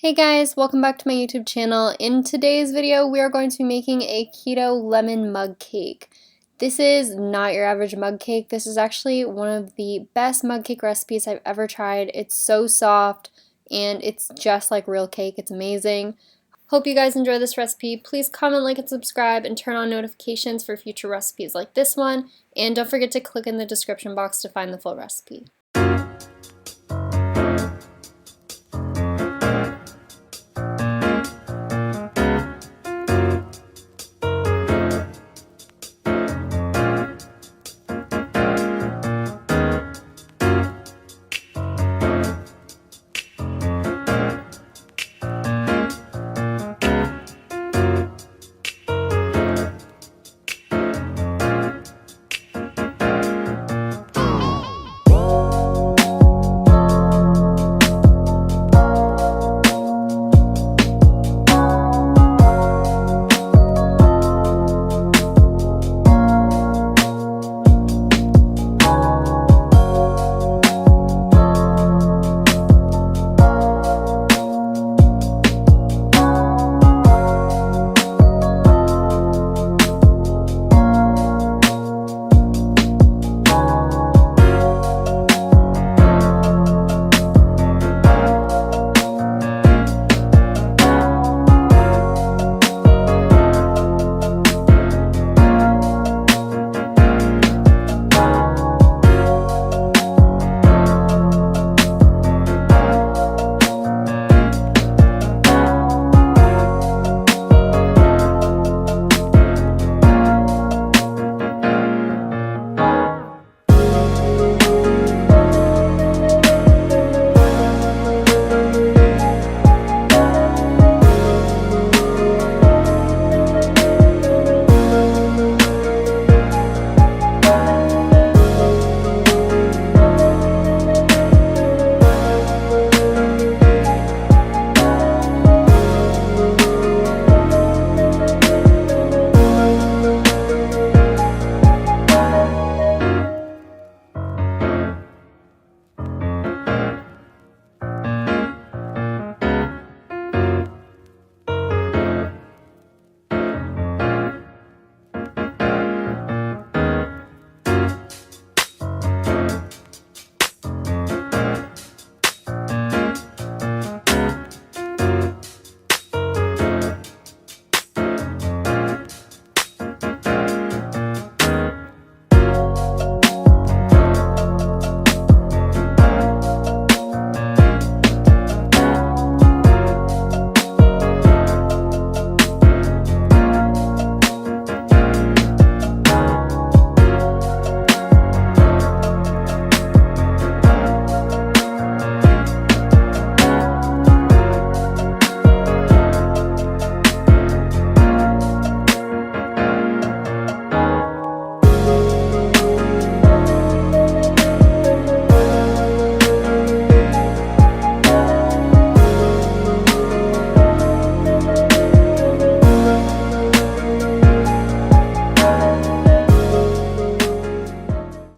Hey guys, welcome back to my YouTube channel. In today's video, we are going to be making a keto lemon mug cake. This is not your average mug cake. This is actually one of the best mug cake recipes I've ever tried. It's so soft and it's just like real cake. It's amazing. Hope you guys enjoy this recipe. Please comment, like, and subscribe and turn on notifications for future recipes like this one. And don't forget to click in the description box to find the full recipe.